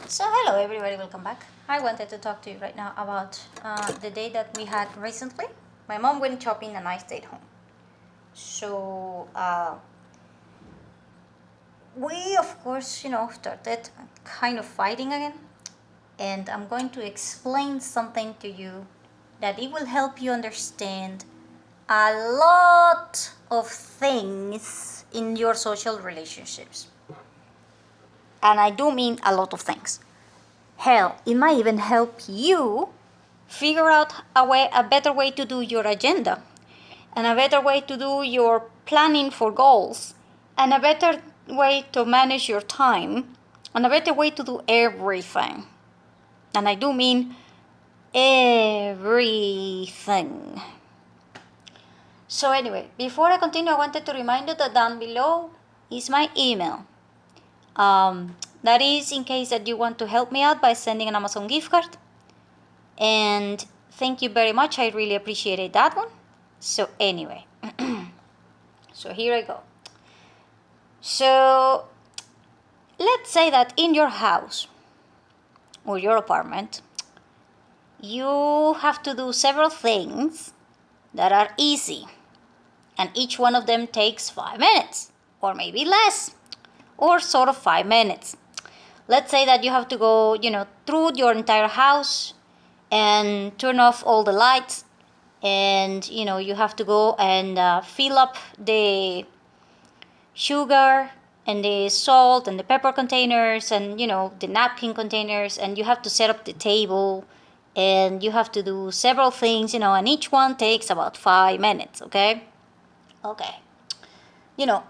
So hello everybody, welcome back. I wanted to talk to you right now about the day that we had recently. My mom went shopping and I stayed home. So we of course, started kind of fighting again. And I'm going to explain something to you that it will help you understand a lot of things in your social relationships. And I do mean a lot of things. Hell, it might even help you figure out a better way to do your agenda, and a better way to do your planning for goals, and a better way to manage your time, and a better way to do everything. And I do mean everything. So anyway, before I continue, I wanted to remind you that down below is my email. That is in case that you want to help me out by sending an Amazon gift card. And thank you very much. I really appreciated that one. So anyway, so here I go. So let's say that in your house or your apartment, you have to do several things that are easy. And each one of them takes 5 minutes or maybe less, or sort of 5 minutes. Let's say that you have to go, through your entire house and turn off all the lights, and you have to go and fill up the sugar and the salt and the pepper containers and the napkin containers, and you have to set up the table, and you have to do several things, and each one takes about 5 minutes. Okay,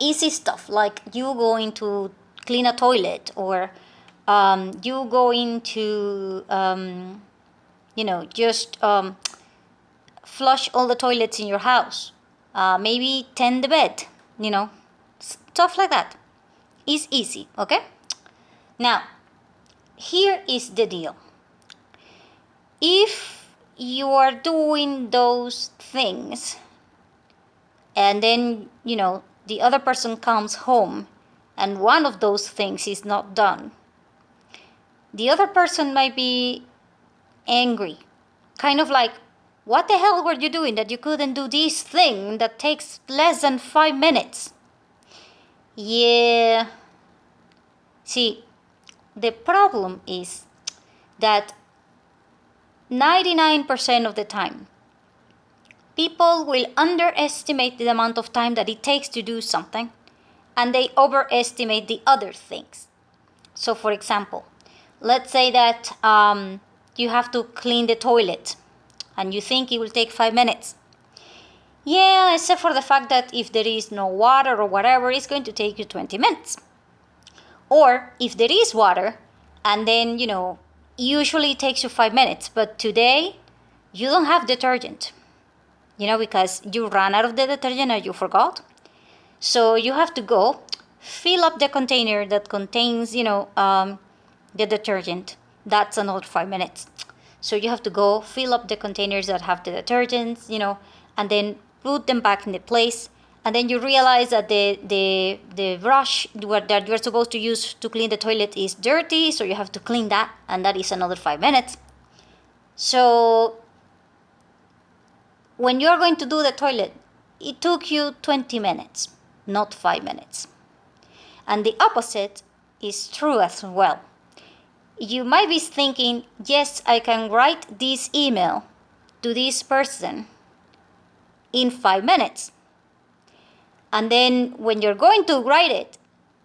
easy stuff like you going to clean a toilet, or you going to just flush all the toilets in your house, maybe tend the bed, stuff like that. It's easy. Okay, now here is the deal. If you are doing those things and then the other person comes home and one of those things is not done, the other person might be angry, kind of like, what the hell were you doing that you couldn't do this thing that takes less than 5 minutes? Yeah. See, the problem is that 99% of the time, people will underestimate the amount of time that it takes to do something, and they overestimate the other things. So for example, let's say that you have to clean the toilet and you think it will take 5 minutes. Yeah, except for the fact that if there is no water or whatever, it's going to take you 20 minutes. Or if there is water, and then, usually it takes you 5 minutes, but today you don't have detergent, because you ran out of the detergent or you forgot. So you have to go fill up the container that contains, the detergent. That's another 5 minutes. So you have to go fill up the containers that have the detergents, and then put them back in the place. And then you realize that the brush that you're supposed to use to clean the toilet is dirty, so you have to clean that, and that is another 5 minutes. So when you're going to do the toilet, it took you 20 minutes, not 5 minutes. And the opposite is true as well. You might be thinking, yes, I can write this email to this person in 5 minutes. And then when you're going to write it,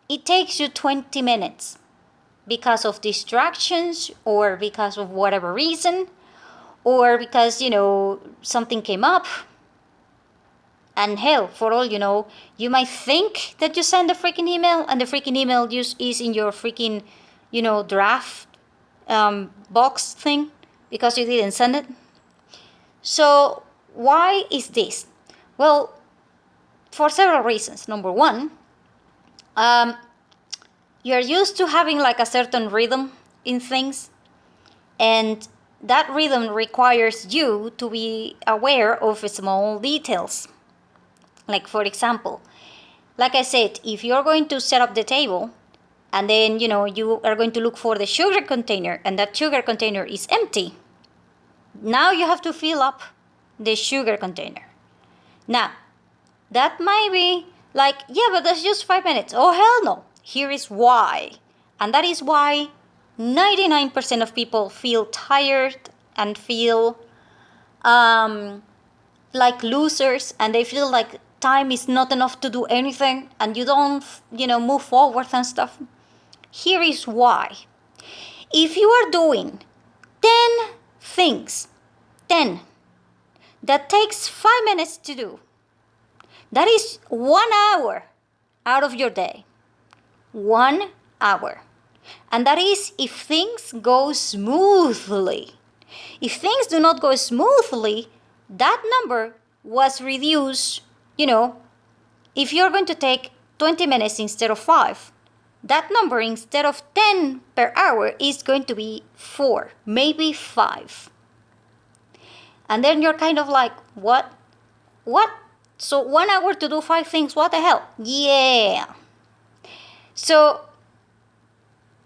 it takes you 20 minutes because of distractions, or because of whatever reason, or because, something came up. And hell, for all you know, you might think that you send a freaking email, and the freaking email is in your freaking, draft box thing because you didn't send it. So why is this? Well, for several reasons. Number one, you're used to having like a certain rhythm in things, and that rhythm requires you to be aware of small details. Like for example, like I said, if you're going to set up the table, and then you are going to look for the sugar container, and that sugar container is empty. Now you have to fill up the sugar container. Now that might be like, yeah, but that's just 5 minutes. Oh, hell no. Here is why. And that is why 99% of people feel tired and feel like losers, and they feel like time is not enough to do anything, and you don't move forward and stuff. Here is why. If you are doing 10 things, 10, that takes 5 minutes to do, that is 1 hour out of your day. 1 hour. And that is if things go smoothly. If things do not go smoothly, that number was reduced. If you're going to take 20 minutes instead of 5, that number instead of 10 per hour is going to be 4, maybe 5. And then you're kind of like, what? So 1 hour to do 5 things, what the hell? Yeah. So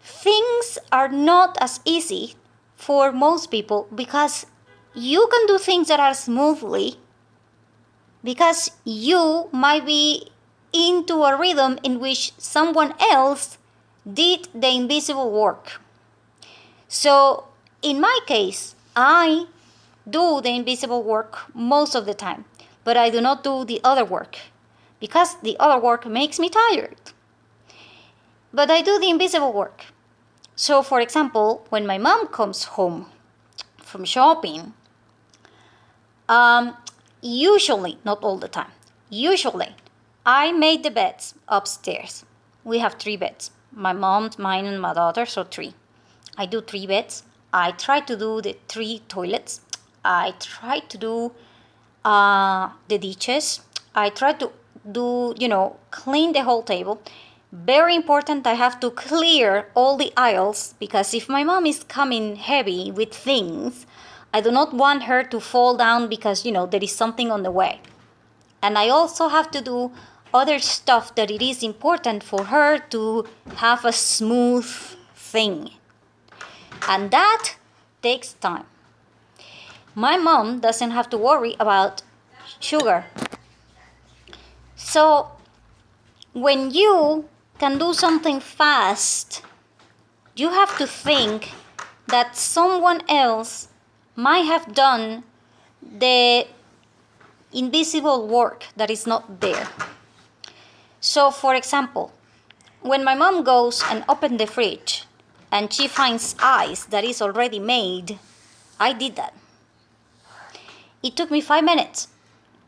things are not as easy for most people because you can do things that are smoothly because you might be into a rhythm in which someone else did the invisible work. So in my case, I do the invisible work most of the time, but I do not do the other work because the other work makes me tired. But I do the invisible work. So for example, when my mom comes home from shopping, usually, not all the time, usually I made the beds upstairs. We have 3 beds, my mom, mine, and my daughter, so 3. I do 3 beds. I try to do the 3 toilets. I try to do the dishes. I try to do, clean the whole table. Very important, I have to clear all the aisles because if my mom is coming heavy with things, I do not want her to fall down because, there is something on the way. And I also have to do other stuff that it is important for her to have a smooth thing. And that takes time. My mom doesn't have to worry about sugar. So when you can do something fast, you have to think that someone else might have done the invisible work that is not there. So for example, when my mom goes and opens the fridge and she finds ice that is already made, I did that. It took me 5 minutes.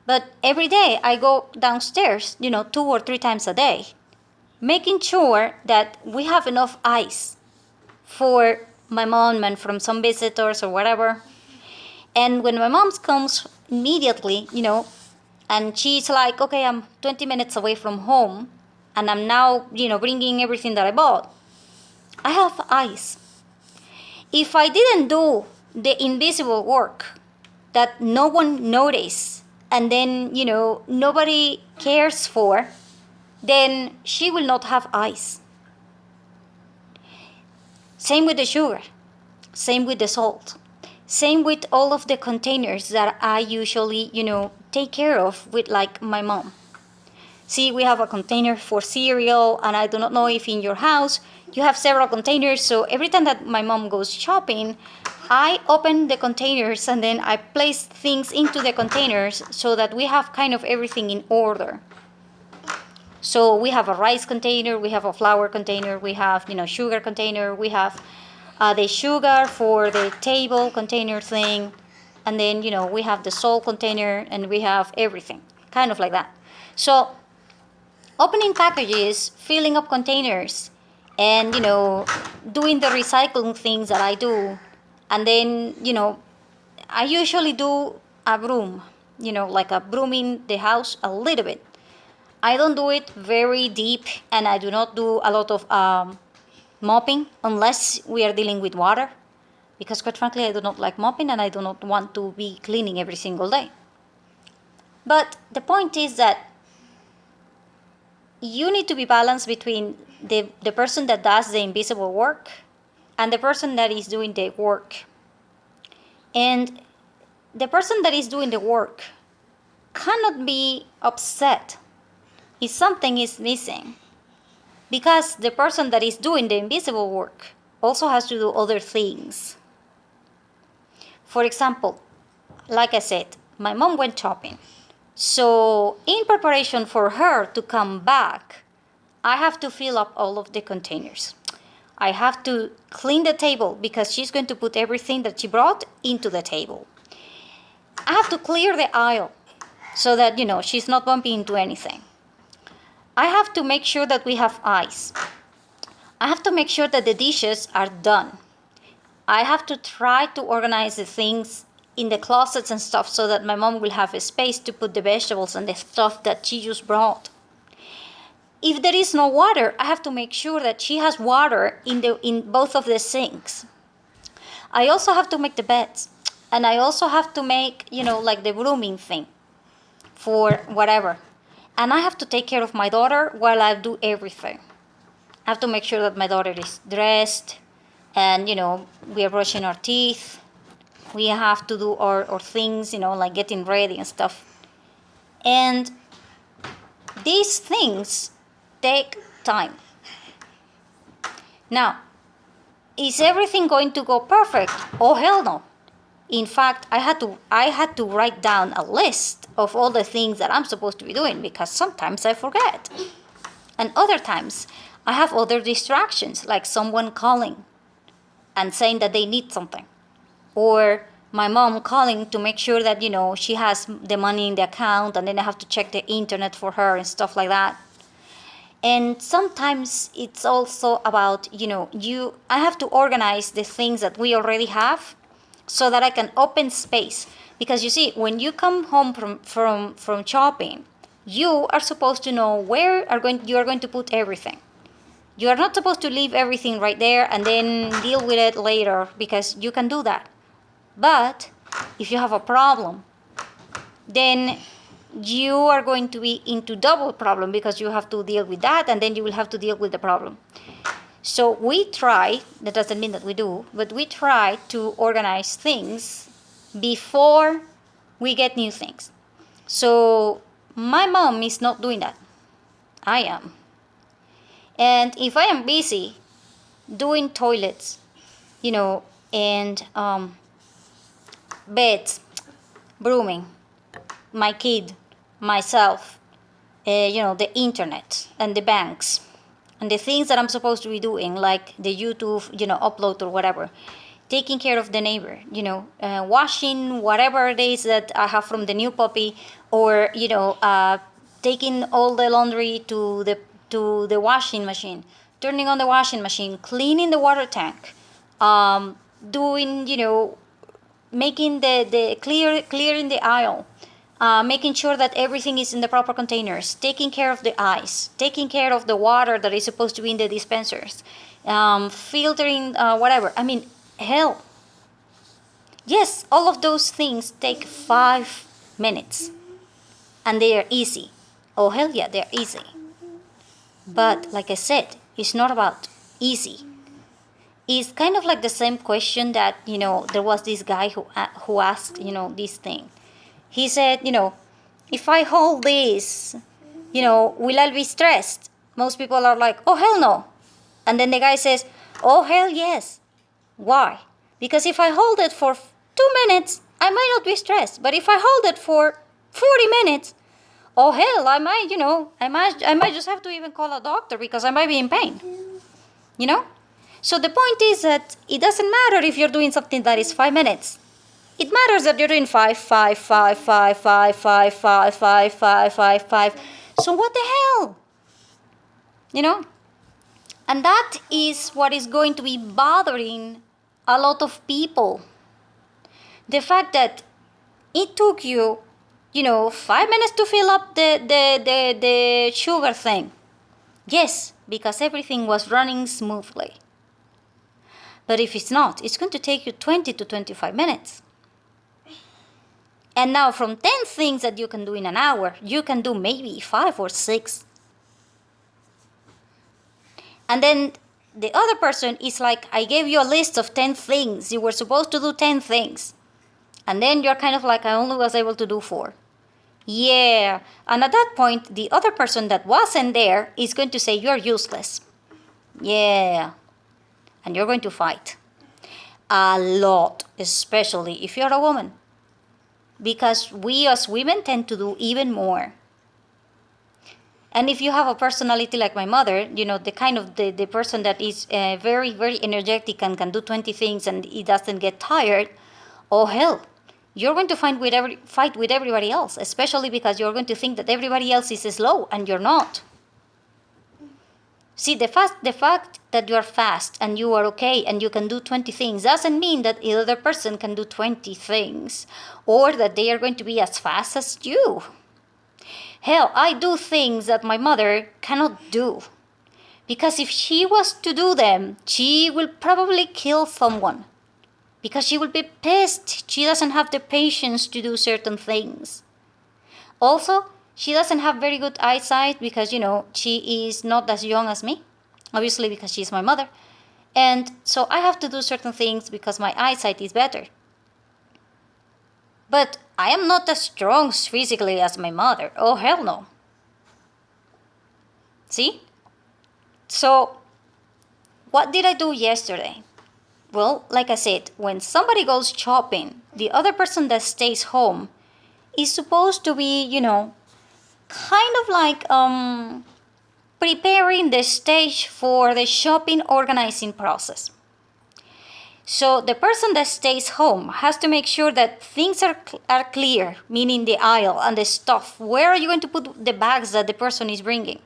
But every day I go downstairs, 2 or 3 times a day, making sure that we have enough ice for my mom and from some visitors or whatever. And when my mom comes immediately, and she's like, okay, I'm 20 minutes away from home, and I'm now, bringing everything that I bought, I have ice. If I didn't do the invisible work that no one noticed, and then, nobody cares for, then she will not have ice. Same with the sugar. Same with the salt. Same with all of the containers that I usually, take care of with like my mom. See, we have a container for cereal, and I do not know if in your house you have several containers. So every time that my mom goes shopping, I open the containers and then I place things into the containers so that we have kind of everything in order. So we have a rice container, we have a flour container, we have, sugar container, we have the sugar for the table container thing, and then, we have the salt container, and we have everything, kind of like that. So opening packages, filling up containers, and, doing the recycling things that I do. And then, I usually do a broom, like a brooming the house a little bit. I don't do it very deep, and I do not do a lot of mopping unless we are dealing with water. Because quite frankly, I do not like mopping, and I do not want to be cleaning every single day. But the point is that you need to be balanced between the person that does the invisible work and the person that is doing the work. And the person that is doing the work cannot be upset if something is missing, because the person that is doing the invisible work also has to do other things. For example, like I said, my mom went shopping. So in preparation for her to come back, I have to fill up all of the containers. I have to clean the table because she's going to put everything that she brought into the table. I have to clear the aisle so that, she's not bumping into anything. I have to make sure that we have ice. I have to make sure that the dishes are done. I have to try to organize the things in the closets and stuff so that my mom will have a space to put the vegetables and the stuff that she just brought. If there is no water, I have to make sure that she has water in both of the sinks. I also have to make the beds. And I also have to make, like the grooming thing for whatever. And I have to take care of my daughter while I do everything. I have to make sure that my daughter is dressed and, we are brushing our teeth. We have to do our things, like getting ready and stuff. And these things take time. Now, is everything going to go perfect? Oh, hell no. In fact, I had to write down a list of all the things that I'm supposed to be doing, because sometimes I forget. And other times, I have other distractions, like someone calling and saying that they need something. Or my mom calling to make sure that, she has the money in the account, and then I have to check the internet for her and stuff like that. And sometimes it's also about, I have to organize the things that we already have so that I can open space. Because you see, when you come home from shopping, you are supposed to know where you are going to put everything. You are not supposed to leave everything right there and then deal with it later, because you can do that. But if you have a problem, then you are going to be into double problem, because you have to deal with that and then you will have to deal with the problem. So we try, that doesn't mean that we do, but we try to organize things before we get new things. So my mom is not doing that. I am. And if I am busy doing toilets, and beds, brooming, my kid, myself, the internet and the banks, and the things that I'm supposed to be doing, like the YouTube, upload or whatever, taking care of the neighbor, washing whatever it is that I have from the new puppy, or, taking all the laundry to the washing machine, turning on the washing machine, cleaning the water tank, doing, making the clearing the aisle, making sure that everything is in the proper containers, taking care of the ice, taking care of the water that is supposed to be in the dispensers, filtering whatever. I mean, hell. Yes, all of those things take 5 minutes. And they are easy. Oh, hell yeah, they're easy. But like I said, it's not about easy. It's kind of like the same question that, there was this guy who asked, this thing. He said, if I hold this, will I be stressed? Most people are like, oh, hell no. And then the guy says, oh, hell yes. Why? Because if I hold it for 2 minutes, I might not be stressed. But if I hold it for 40 minutes, oh, hell, I might just have to even call a doctor because I might be in pain. So the point is that it doesn't matter if you're doing something that is 5 minutes. It matters that you're doing 5, 5, 5, 5, 5, 5, 5, 5, 5, 5, 5. So what the hell? And that is what is going to be bothering a lot of people. The fact that it took you, 5 minutes to fill up the sugar thing. Yes, because everything was running smoothly. But if it's not, it's going to take you 20 to 25 minutes. And now from 10 things that you can do in an hour, you can do maybe 5 or 6. And then the other person is like, I gave you a list of 10 things. You were supposed to do 10 things. And then you're kind of like, I only was able to do 4. Yeah. And at that point, the other person that wasn't there is going to say, you're useless. Yeah. And you're going to fight. A lot, especially if you're a woman. Because we as women tend to do even more. And if you have a personality like my mother, the kind of the person that is very, very energetic and can do 20 things and he doesn't get tired, oh hell, you're going to fight with everybody else, especially because you're going to think that everybody else is slow and you're not. See, the fact that you are fast and you are okay and you can do 20 things doesn't mean that the other person can do 20 things or that they are going to be as fast as you. Hell, I do things that my mother cannot do. Because if she was to do them, she will probably kill someone. Because she will be pissed. She doesn't have the patience to do certain things. Also, she doesn't have very good eyesight because, she is not as young as me. Obviously, because she's my mother. And so I have to do certain things because my eyesight is better. But I am not as strong physically as my mother. Oh, hell no. See? So, what did I do yesterday? Well, like I said, when somebody goes shopping, the other person that stays home is supposed to be, kind of like preparing the stage for the shopping organizing process. So the person that stays home has to make sure that things are clear, meaning the aisle and the stuff. Where are you going to put the bags that the person is bringing?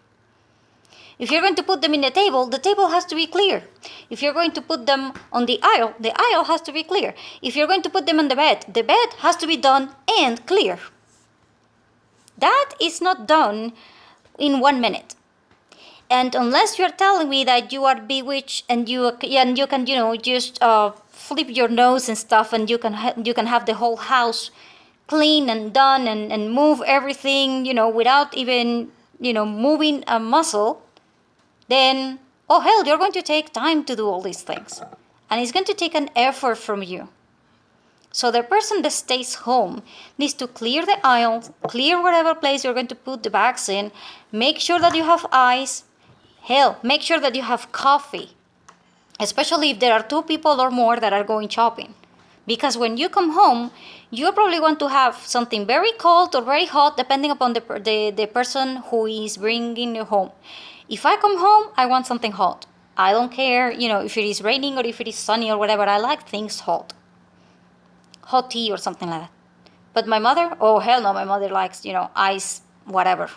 If you're going to put them in the table has to be clear. If you're going to put them on the aisle has to be clear. If you're going to put them on the bed has to be done and clear. That is not done in 1 minute. And unless you're telling me that you are bewitched and you can just flip your nose and stuff and you can have the whole house clean and done and move everything without even moving a muscle, then oh hell, you're going to take time to do all these things, and it's going to take an effort from you. So the person that stays home needs to clear the aisles, clear whatever place you're going to put the bags in, make sure that you have ice. Hell, make sure that you have coffee, especially if there are 2 people or more that are going shopping. Because when you come home, you probably want to have something very cold or very hot, depending upon the person who is bringing you home. If I come home, I want something hot. I don't care, if it is raining or if it is sunny or whatever. I like things hot. Hot tea or something like that. But my mother, oh hell no, my mother likes, ice, whatever.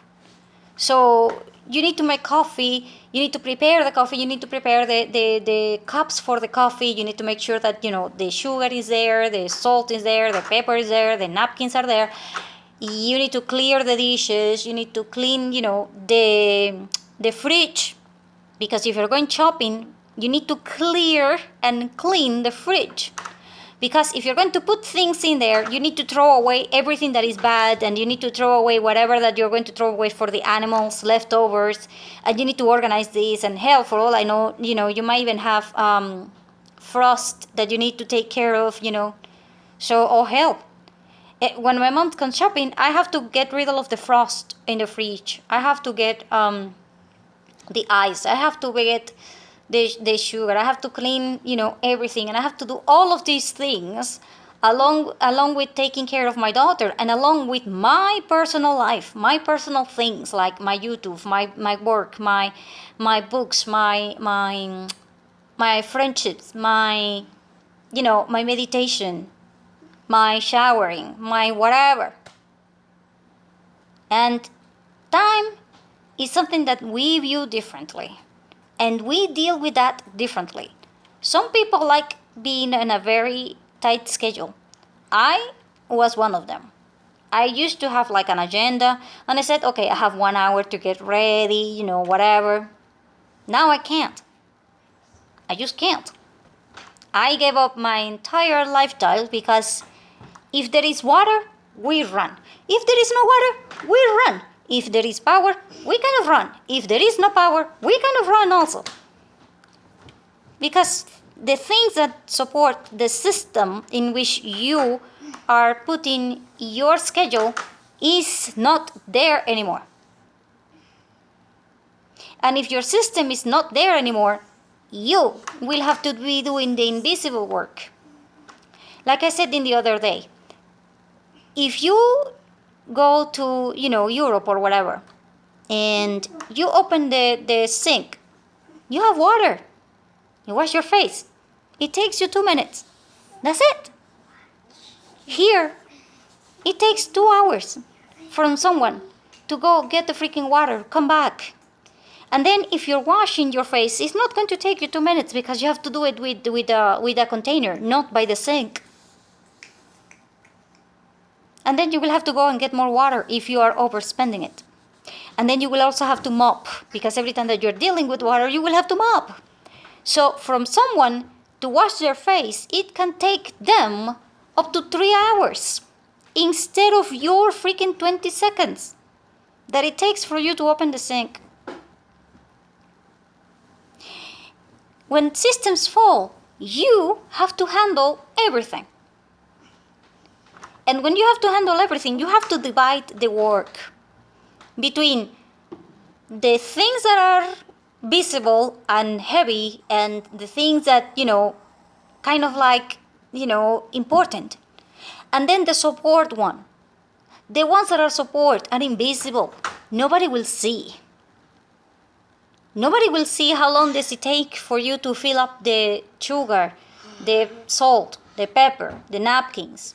So you need to make coffee, you need to prepare the coffee, you need to prepare the cups for the coffee, you need to make sure that, the sugar is there, the salt is there, the pepper is there, the napkins are there. You need to clear the dishes, you need to clean, the fridge. Because if you're going shopping, you need to clear and clean the fridge. Because if you're going to put things in there, you need to throw away everything that is bad, and you need to throw away whatever that you're going to throw away for the animals, leftovers, and you need to organize this. And hell, for all I know, you might even have frost that you need to take care of, So, oh hell. When my mom comes shopping, I have to get rid of the frost in the fridge. I have to get the ice. I have to get the sugar. I have to clean, everything, and I have to do all of these things along with taking care of my daughter and along with my personal life, my personal things like my YouTube, my work, my books, my friendships, my meditation, my showering, my whatever. And time is something that we view differently. And we deal with that differently. Some people like being in a very tight schedule. I was one of them. I used to have like an agenda, and I said, okay, I have 1 hour to get ready, whatever. Now I can't. I just can't. I gave up my entire lifestyle because if there is water, we run. If there is no water, we run. If there is power, we kind of run. If there is no power, we kind of run also. Because the things that support the system in which you are putting your schedule is not there anymore. And if your system is not there anymore, you will have to be doing the invisible work. Like I said in the other day, if you go to, Europe or whatever, and you open the sink, you have water. You wash your face. It takes you 2 minutes. That's it. Here, it takes 2 hours from someone to go get the freaking water, come back. And then if you're washing your face, it's not going to take you 2 minutes because you have to do it with a container, not by the sink. And then you will have to go and get more water if you are overspending it. And then you will also have to mop, because every time that you're dealing with water, you will have to mop. So from someone to wash their face, it can take them up to 3 hours instead of your freaking 20 seconds that it takes for you to open the sink. When systems fall, you have to handle everything. And when you have to handle everything, you have to divide the work between the things that are visible and heavy and the things that, kind of like, important. And then the support one. The ones that are support are invisible. Nobody will see. Nobody will see how long does it take for you to fill up the sugar, the salt, the pepper, the napkins,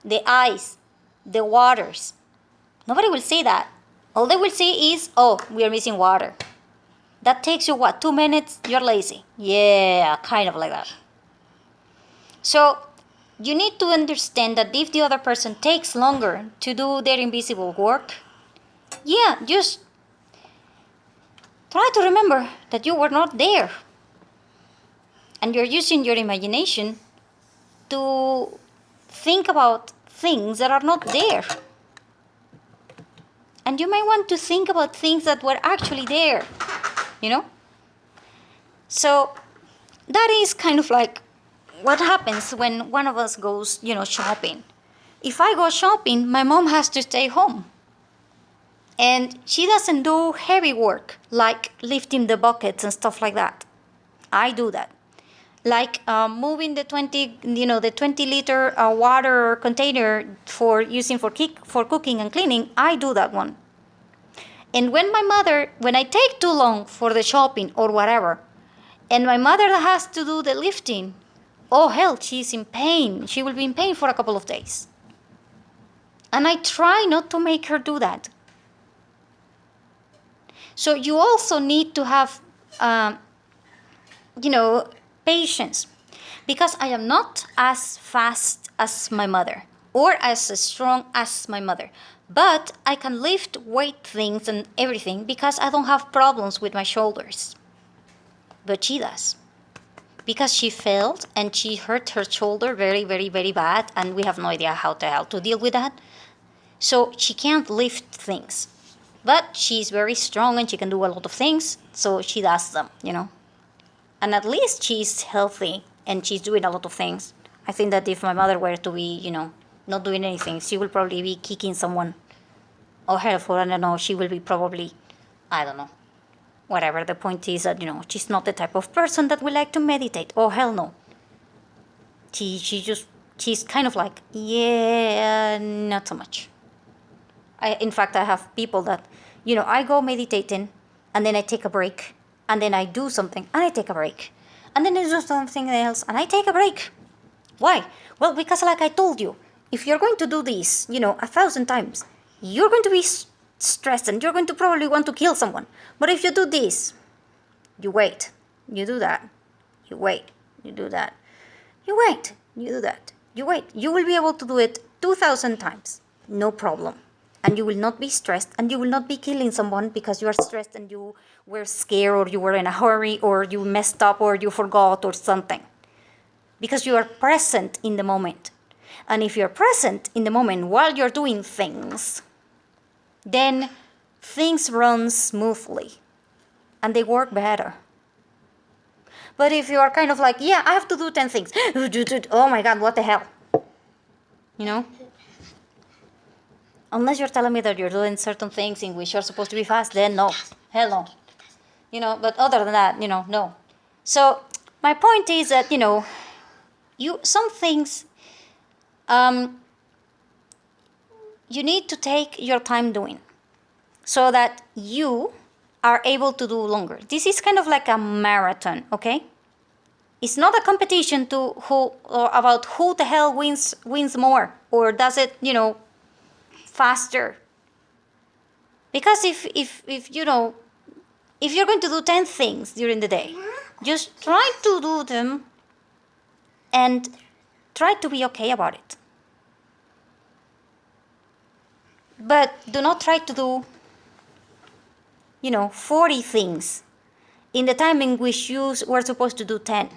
the ice, the waters. Nobody will see that. All they will see is, oh, we are missing water. That takes you, 2 minutes? You're lazy. Yeah, kind of like that. So you need to understand that if the other person takes longer to do their invisible work, just try to remember that you were not there. And you're using your imagination to think about things that are not there. And you may want to think about things that were actually there, So that is kind of like what happens when one of us goes, shopping. If I go shopping, my mom has to stay home. And she doesn't do heavy work, like lifting the buckets and stuff like that. I do that. Like moving the 20-liter water container for using for cooking and cleaning, I do that one. And when I take too long for the shopping or whatever, and my mother has to do the lifting, oh hell, she's in pain. She will be in pain for a couple of days. And I try not to make her do that. So you also need to have, patience. Because I am not as fast as my mother or as strong as my mother. But I can lift weight things and everything because I don't have problems with my shoulders. But she does. Because she failed and she hurt her shoulder very, very, very bad. And we have no idea how to deal with that. So she can't lift things. But she's very strong and she can do a lot of things. So she does them, And at least she's healthy and she's doing a lot of things. I think that if my mother were to be, not doing anything, she will probably be kicking someone. Or her, for I don't know, she will be probably, I don't know. Whatever, the point is that, she's not the type of person that would like to meditate. Oh, hell no. She's kind of like, not so much. In fact, I have people that, I go meditating and then I take a break. And then I do something and I take a break. And then I do something else and I take a break. Why? Well, because like I told you, if you're going to do this, 1,000 times, you're going to be stressed and you're going to probably want to kill someone. But if you do this, you wait, you do that, you wait, you do that, you wait, you do that, you wait. You will be able to do it 2,000 times, no problem. And you will not be stressed and you will not be killing someone because you are stressed and you were scared or you were in a hurry or you messed up or you forgot or something. Because you are present in the moment. And if you're present in the moment while you're doing things, then things run smoothly and they work better. But if you are kind of like, yeah, I have to do 10 things. Oh my God, what the hell? You know? Unless you're telling me that you're doing certain things in which you're supposed to be fast, then no. Hell no. You know, but other than that, you know, no. So my point is that, you know, some things you need to take your time doing so that you are able to do longer. This is kind of like a marathon, okay? It's not a competition to about who the hell wins more or does it, you know, faster. Because if you know, if you're going to do 10 things during the day, just try to do them and try to be okay about it. But do not try to do, you know, 40 things in the time in which you were supposed to do 10.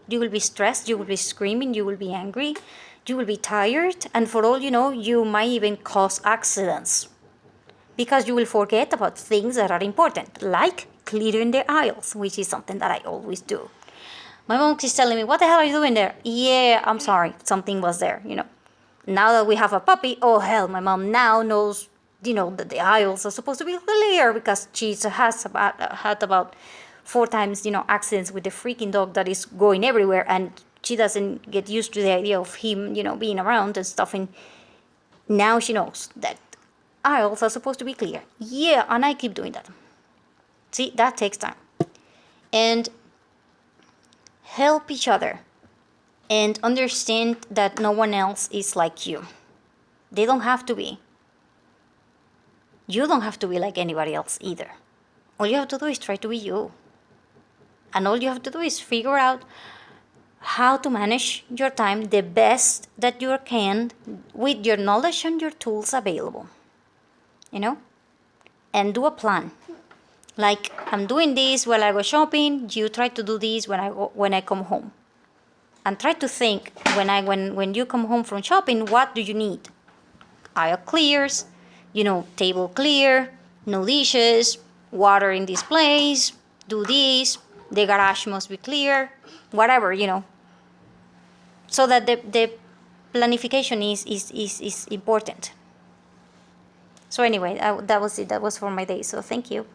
You will be stressed, you will be screaming, you will be angry, you will be tired, and for all you know, you might even cause accidents. Because you will forget about things that are important, like clearing the aisles, which is something that I always do. My mom is telling me, what the hell are you doing there? Yeah, I'm sorry, something was there, you know. Now that we have a puppy, oh hell, my mom now knows, you know, that the aisles are supposed to be clear because she has had about 4 times, you know, accidents with the freaking dog that is going everywhere, and she doesn't get used to the idea of him, you know, being around and stuff. And now she knows that aisles are supposed to be clear. Yeah, and I keep doing that. See, that takes time. And help each other and understand that no one else is like you. They don't have to be. You don't have to be like anybody else either. All you have to do is try to be you. And all you have to do is figure out how to manage your time the best that you can with your knowledge and your tools available. You know? And do a plan. Like, I'm doing this while I go shopping, you try to do this when I come home. And try to think when you come home from shopping, what do you need? Aisle clears, you know, table clear, no dishes, water in this place, do this, the garage must be clear, whatever, you know. So that the planification is important. So anyway, that was it. That was for my day. So thank you.